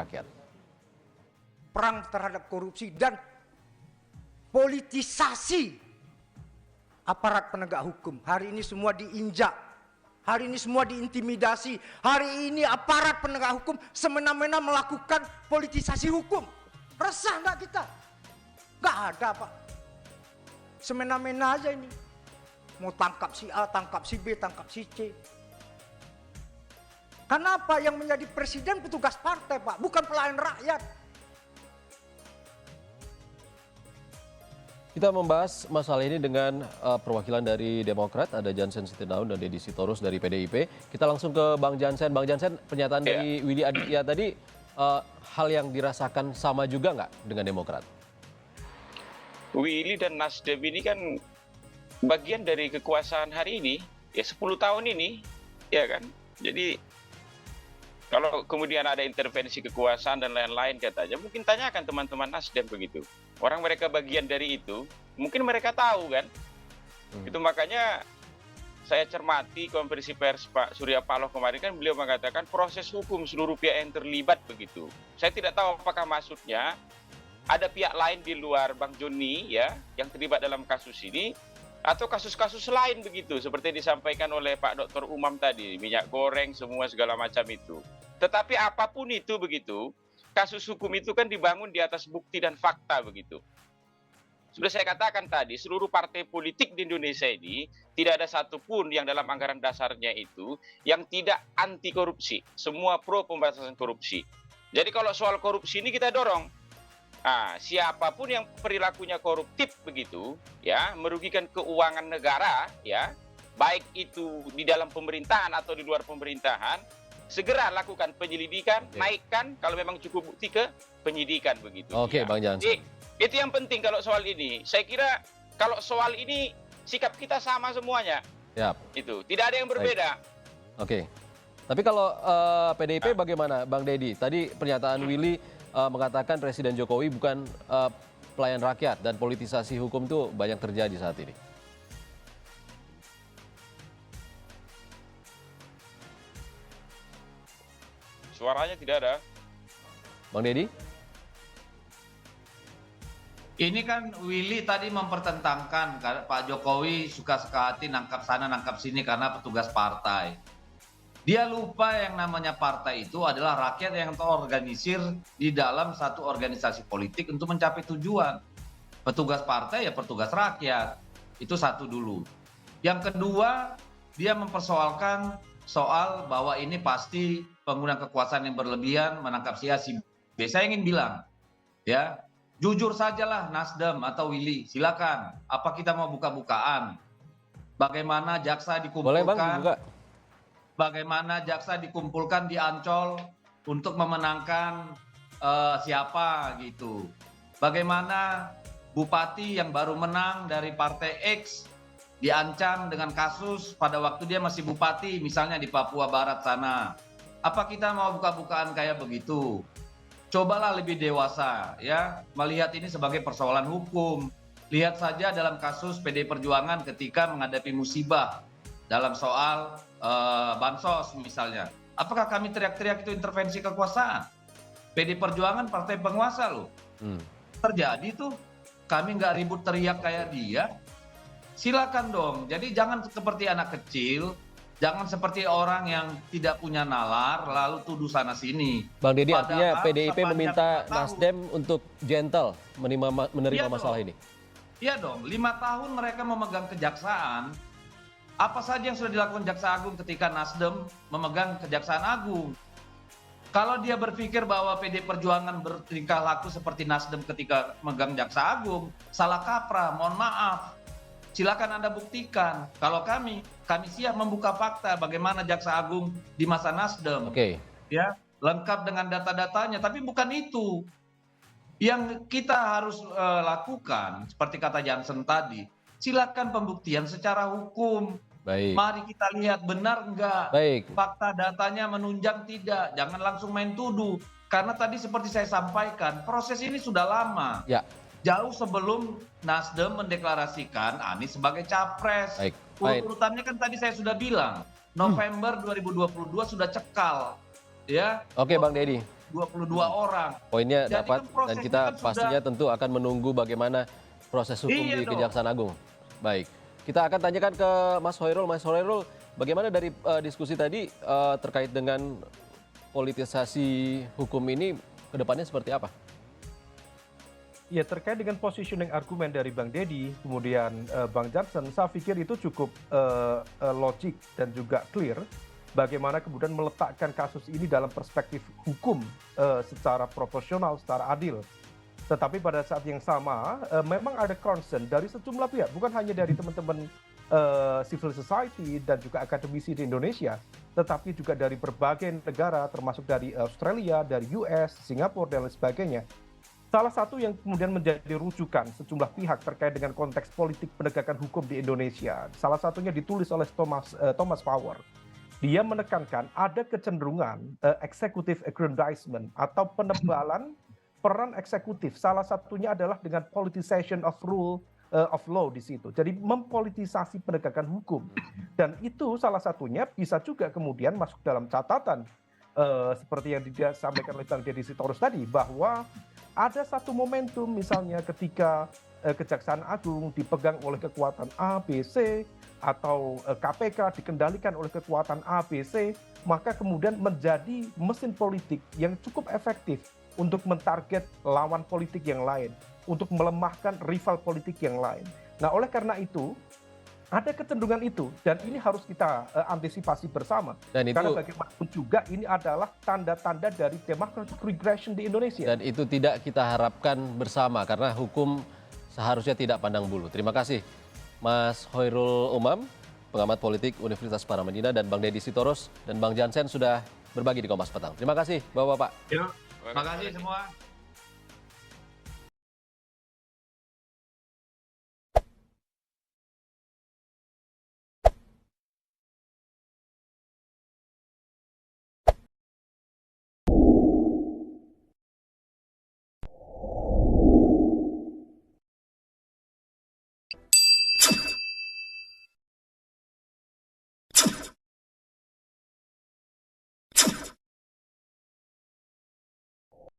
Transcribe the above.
rakyat. Perang terhadap korupsi dan politisasi aparat penegak hukum. Hari ini semua diinjak, hari ini semua diintimidasi, hari ini aparat penegak hukum semena-mena melakukan politisasi hukum. Resah nggak kita? Nggak ada, Pak. Semena-mena aja ini. Mau tangkap si A, tangkap si B, tangkap si C. Kenapa yang menjadi presiden petugas partai, Pak, bukan pelayan rakyat? Kita membahas masalah ini dengan perwakilan dari Demokrat, ada Jansen Sitinaun dan Deddy Sitorus dari PDIP. Kita langsung ke Bang Jansen. Bang Jansen, pernyataan dari Willy Aditya tadi, hal yang dirasakan sama juga nggak dengan Demokrat? Willy dan Nasdem ini kan bagian dari kekuasaan hari ini, ya 10 tahun ini, ya kan. Jadi kalau kemudian ada intervensi kekuasaan dan lain-lain katanya, mungkin tanyakan teman-teman Nasdem begitu. Orang mereka bagian dari itu, mungkin mereka tahu kan. Itu makanya saya cermati konferensi pers Pak Surya Paloh kemarin, kan beliau mengatakan proses hukum seluruh pihak yang terlibat begitu. Saya tidak tahu apakah maksudnya ada pihak lain di luar Bang Joni ya yang terlibat dalam kasus ini, atau kasus-kasus lain begitu, seperti disampaikan oleh Pak Dr. Umam tadi, minyak goreng, semua segala macam itu. Tetapi apapun itu begitu, kasus hukum itu kan dibangun di atas bukti dan fakta begitu. Sudah saya katakan tadi, seluruh partai politik di Indonesia ini, tidak ada satupun yang dalam anggaran dasarnya itu, yang tidak anti korupsi. Semua pro pemberantasan korupsi. Jadi kalau soal korupsi ini kita dorong. Nah, siapapun yang perilakunya koruptif begitu, ya, merugikan keuangan negara, ya, baik itu di dalam pemerintahan atau di luar pemerintahan, segera lakukan penyelidikan, naikkan kalau memang cukup bukti ke penyidikan begitu. Oke, ya. Bang Jansen. Itu yang penting kalau soal ini. Saya kira kalau soal ini sikap kita sama semuanya. Yap. Itu tidak ada yang berbeda. Oke. Tapi kalau PDIP bagaimana, Bang Deddy? Tadi pernyataan Willy mengatakan Presiden Jokowi bukan pelayan rakyat dan politisasi hukum itu banyak terjadi saat ini. Suaranya tidak ada. Bang Deddy? Ini kan Willy tadi mempertentangkan Pak Jokowi suka sekali nangkap sana nangkap sini karena petugas partai. Dia lupa yang namanya partai itu adalah rakyat yang terorganisir di dalam satu organisasi politik untuk mencapai tujuan. Petugas partai ya petugas rakyat. Itu satu dulu. Yang kedua, dia mempersoalkan soal bahwa ini pasti penggunaan kekuasaan yang berlebihan menangkap si A si B. Saya ingin bilang, ya, jujur sajalah Nasdem atau Willy, silakan. Apa kita mau buka-bukaan? Bagaimana jaksa dikumpulkan? Boleh Bang, buka. Bagaimana jaksa dikumpulkan di Ancol untuk memenangkan siapa gitu. Bagaimana bupati yang baru menang dari partai X diancam dengan kasus pada waktu dia masih bupati, misalnya di Papua Barat sana. Apa kita mau buka-bukaan kayak begitu? Cobalah lebih dewasa ya, melihat ini sebagai persoalan hukum. Lihat saja dalam kasus PD Perjuangan ketika menghadapi musibah dalam soal bansos misalnya. Apakah kami teriak-teriak itu intervensi kekuasaan? PD Perjuangan partai penguasa loh. Terjadi tuh, kami nggak ribut teriak kayak dia. Silakan dong. Jadi jangan seperti anak kecil, jangan seperti orang yang tidak punya nalar lalu tuduh sana sini. Bang Deddy, artinya Padahal PDIP sepanjang meminta 5 tahun. Nasdem untuk gentle menerima Iya masalah dong. ini. Iya dong, 5 tahun mereka memegang kejaksaan. Apa saja yang sudah dilakukan Jaksa Agung ketika Nasdem memegang Kejaksaan Agung? Kalau dia berpikir bahwa PD Perjuangan bertingkah laku seperti Nasdem ketika memegang Jaksa Agung, salah kaprah, mohon maaf. Silakan Anda buktikan. Kalau kami siap membuka fakta bagaimana Jaksa Agung di masa Nasdem. Oke. Ya, lengkap dengan data-datanya, tapi bukan itu. Yang kita harus lakukan, seperti kata Jansen tadi, silakan pembuktian secara hukum. Baik. Mari kita lihat benar enggak. Baik. Fakta datanya menunjang tidak. Jangan langsung main tuduh. Karena tadi seperti saya sampaikan, proses ini sudah lama. Ya. Jauh sebelum Nasdem mendeklarasikan Anies sebagai capres. Baik. Urutannya kan tadi saya sudah bilang. November 2022 sudah cekal. Ya. Oke Bang Deddy. 22 orang. Poinnya Jadi dapat kan prosesnya dan kita kan sudah- pastinya tentu akan menunggu bagaimana proses hukum Iya di dong. Kejaksaan Agung. Baik, kita akan tanyakan ke Mas Hoirul. Mas Hoirul, bagaimana dari diskusi tadi terkait dengan politisasi hukum ini ke depannya seperti apa? Ya, terkait dengan positioning argumen dari Bang Deddy, kemudian Bang Jansen, saya pikir itu cukup logik dan juga clear bagaimana kemudian meletakkan kasus ini dalam perspektif hukum secara proporsional, secara adil. Tetapi pada saat yang sama, memang ada concern dari sejumlah pihak, bukan hanya dari teman-teman civil society dan juga akademisi di Indonesia, tetapi juga dari berbagai negara, termasuk dari Australia, dari US, Singapura, dan lain sebagainya. Salah satu yang kemudian menjadi rujukan sejumlah pihak terkait dengan konteks politik penegakan hukum di Indonesia. Salah satunya ditulis oleh Thomas Power. Dia menekankan ada kecenderungan executive aggrandizement atau penebalan peran eksekutif. Salah satunya adalah dengan politicization of rule of law di situ. Jadi mempolitisasi penegakan hukum. Dan itu salah satunya bisa juga kemudian masuk dalam catatan seperti yang disampaikan oleh Bang Deddy Sitorus tadi, bahwa ada satu momentum misalnya ketika Kejaksaan Agung dipegang oleh kekuatan A, B, C, atau KPK dikendalikan oleh kekuatan A, B, C, maka kemudian menjadi mesin politik yang cukup efektif untuk mentarget lawan politik yang lain, untuk melemahkan rival politik yang lain. Nah, oleh karena itu, ada kecenderungan itu, dan ini harus kita antisipasi bersama. Dan itu, karena bagaimanapun juga ini adalah tanda-tanda dari democratic regression di Indonesia. dan itu tidak kita harapkan bersama karena hukum seharusnya tidak pandang bulu. Terima kasih Mas Hoirul Umam, pengamat politik Universitas Paramadina, dan Bang Deddy Sitorus dan Bang Jansen sudah berbagi di Kompas Petang. Terima kasih Bapak-Bapak. Terima kasih semua.